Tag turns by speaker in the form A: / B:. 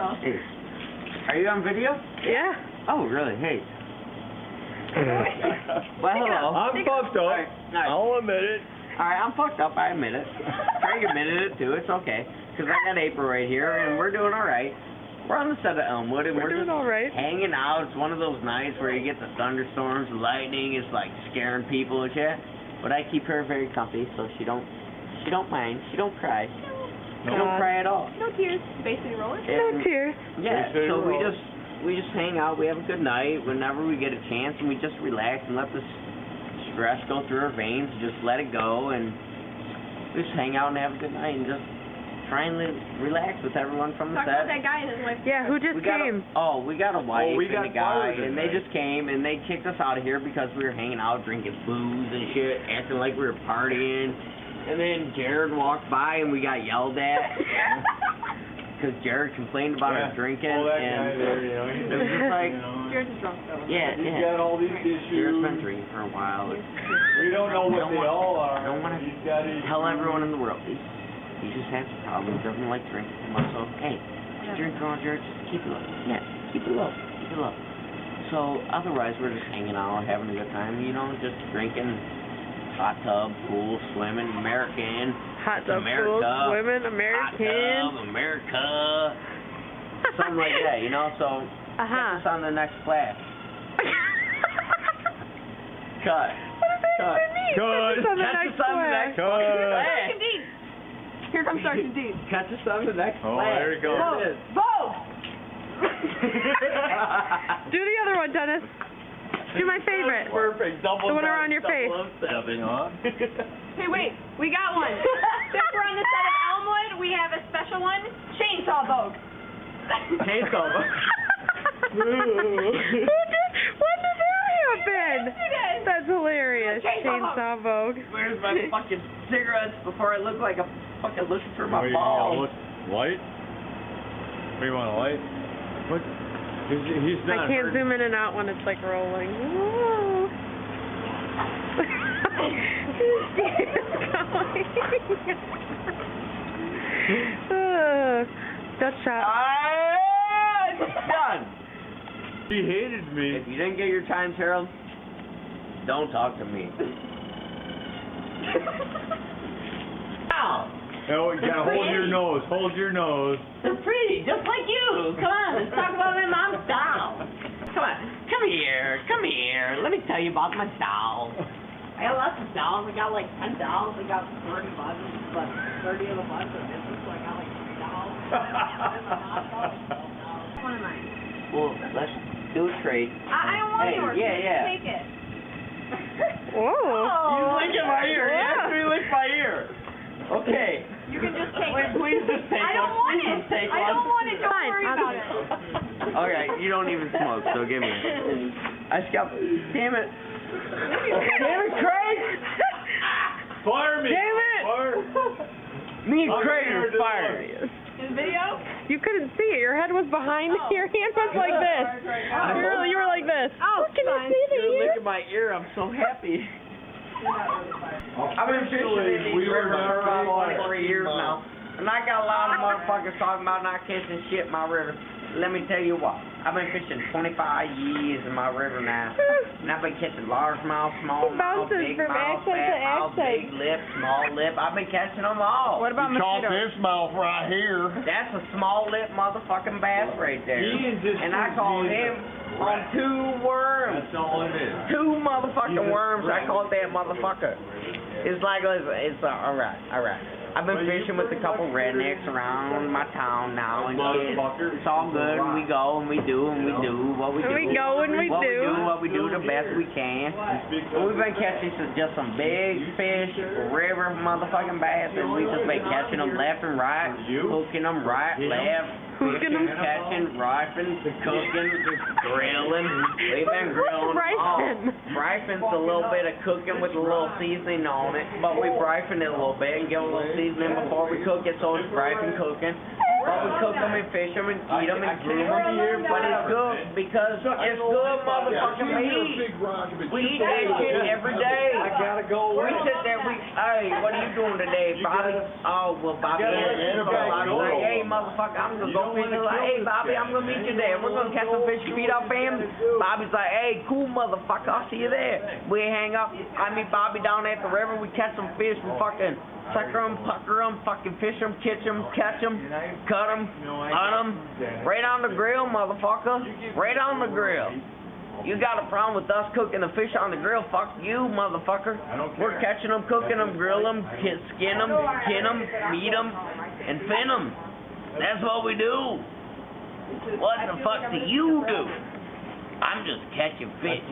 A: so.
B: Hey. Are you on video?
C: Yeah.
B: Oh, really? Hey. Well, hello.
D: I'm fucked up.
B: Alright,
D: I'll admit it.
B: Alright, I'm fucked up. I admit it. Craig admitted it too. It's okay. Because I got April right here, and we're doing alright. We're on the set of Elmwood, and we're
C: doing
B: just
C: alright.
B: hanging out. It's one of those nights where you get the thunderstorms, lightning. It's like scaring people and shit. But I keep her very comfy, so she don't mind. She don't cry. She don't cry at all.
A: No tears. Basically rolling.
C: No tears.
B: Yeah,
D: Basically
B: so
D: roll.
B: we just hang out. We have a good night whenever we get a chance, and we just relax and let the stress go through our veins. Just let it go, and we just hang out and have a good night and just try and relax with everyone from the
A: Talk
B: set.
A: about that guy and his wife.
C: Yeah, who just
B: We got
C: came?
B: we got a wife
D: we
B: and
D: got
B: a guy,
D: flowers
B: and they
D: tonight.
B: just came and they kicked us out of here because we were hanging out, drinking booze and shit, acting like we were partying. And then Jared walked by and we got yelled at because Jared complained about our drinking,
D: Oh, that guy
B: and
D: there, you know,
B: it was just like,
A: Jared's a drunk though.
B: yeah,
D: he's
B: yeah.
D: got all these
B: Jared's
D: issues.
B: been drinking for a while.
D: We don't know what they all are.
B: I don't want to
D: He's got issues.
B: tell everyone in the world. He just has a problem. He doesn't like drinking too much. So, hey, drink on Jared, just keep it low. Yeah, keep it low. Keep it low. So, otherwise, we're just hanging out, having a good time, you know, just drinking, hot tub, pool, swimming, American.
C: Hot tub,
B: America,
C: pool, women,
B: Hot
C: American.
B: tub, America. Something like that, you know, so catch us on the next flash. Cut.
C: What does that even mean?
D: Cut.
C: Catch us on the
B: Catch
C: next
B: us on the
C: flash.
B: next flash.
A: Sergeant Dean. Here comes Sergeant Dean.
B: Catch us on the next
D: Oh,
B: flash.
D: there he goes.
B: There it is.
A: Vogue.
C: Do the other one, Dennis. Do my favorite.
D: Perfect. Double
C: The one
D: down,
C: around your face.
D: Dubbing on.
A: Hey, wait. We got one. Since we're on the set of Elmwood, we have a special one. Chainsaw Vogue.
B: Chainsaw Vogue.
C: When did that happen?
A: Yesterday.
C: That's hilarious.
A: Chainsaw
C: Chainsaw Vogue.
B: Where's my fucking cigarettes before I look like a fucking looking for my
D: Wait,
B: balls?
D: Light? What do you want, a light? What? He's
C: I
D: not
C: can't
D: hurt.
C: zoom in and out when it's like rolling. Whoa. Dutch shot.
B: Done.
D: He hated me.
B: If you didn't get your times, Harold, don't talk to me. Ow!
D: Oh, you gotta hold your nose. Hold your nose.
B: They're pretty, just like you. Come on, let's talk about my mom's doll. Come on, come here, come here. Let me tell you about my doll. I got lots of dolls. I got like 10 dolls. I got 30 buttons, but 30 of the buttons are missing, so I got like 3 dolls.
A: One of mine.
B: Well, let's do a trade.
A: I don't want
B: Hey,
A: yours.
B: yeah,
A: You
B: yeah.
A: Take it.
C: Whoa.
B: You licking my ear. You
C: Yeah.
B: actually licked my ear. Okay.
A: You can just take
B: Wait,
A: it.
B: please just take
A: I don't
B: one.
A: want
B: Please
A: it.
B: just take
A: I
B: one.
A: don't want it. Don't
C: Fine,
A: worry
C: I'll
A: about
C: just-
A: it.
B: Okay, you don't even smoke, so give me it. I scalp. Damn it. Damn it, Craig!
D: Fire me.
C: Damn it!
D: Fire.
B: Me and
D: I'm
B: Craig
D: here
B: are
D: to
B: fired.
A: In video?
C: You couldn't see it. Your head was behind.
A: Oh.
C: Your hand was like this. You were like this.
A: Oh,
C: Can you
A: fine.
C: see the
B: You're
C: ear?
B: licking my ear. I'm so happy. I've been fishing in these
D: We were
B: rivers for about
D: not
B: 23 years now. And I got a lot of motherfuckers talking about not catching shit in my river. Let me tell you what. I've been fishing 25 years in my river now. And I've been catching largemouth, smallmouth,
C: bounces
B: big
C: from
B: mouth,
C: accent to
B: fat mouth,
C: accent.
B: big lip, small lip. I've been catching them all.
C: What about
D: You caught
C: mosquitoes?
D: this mouth right here.
B: That's a small lip motherfucking bass right there.
D: Ian just
B: And I
D: says
B: caught
D: he is
B: him
D: a
B: on
D: rat.
B: 2 worms.
D: That's all it is.
B: 2 motherfucking
D: He's a
B: worms. I
D: rat.
B: caught that motherfucker. It's like, it's alright, alright. I've been fishing with a couple rednecks around my town now, and shit. It's all good, and we go, and we do what we do.
C: We go and we
B: what
C: do.
B: What we do the best we can. And we've been catching just some big fish, river motherfucking bass, and we've just been catching them left and right, hooking them right, left,
C: Hooking 'em?
B: catching, rifing, cooking, grilling. We've been grilling them all.
C: Rifing.
B: Rifing's a little bit of cooking with a little seasoning on it, but we rifing it a little bit and give it a little seasoning before we cook it, so it's rifing cooking. But we cook them and fish them and eat them and glue them, but it's good because it's good motherfucking meat. We eat that shit every day.
D: I gotta go.
B: We sit there, hey, what are you doing today, Bobby? Oh, well, Bobby,
D: You gotta-
B: Bobby's like, hey, motherfucker, I'm gonna go fishing. Like, hey, Bobby, I'm gonna meet you there. We're gonna catch some fish and feed our family. Bobby's like, hey, cool, motherfucker, I'll see you there. We hang up. I meet Bobby down at the river. We catch some fish. We fucking sucker them, pucker them, fucking fish them, catch them, cut them, hunt them. Right on the grill, motherfucker. Right on the grill. You got a problem with us cooking the fish on the grill? Fuck you, motherfucker. We're catching them, cooking them, grill them, skin them, kin them, meat them, and fin them. That's what we do. What the fuck do you do? I'm just catching fish.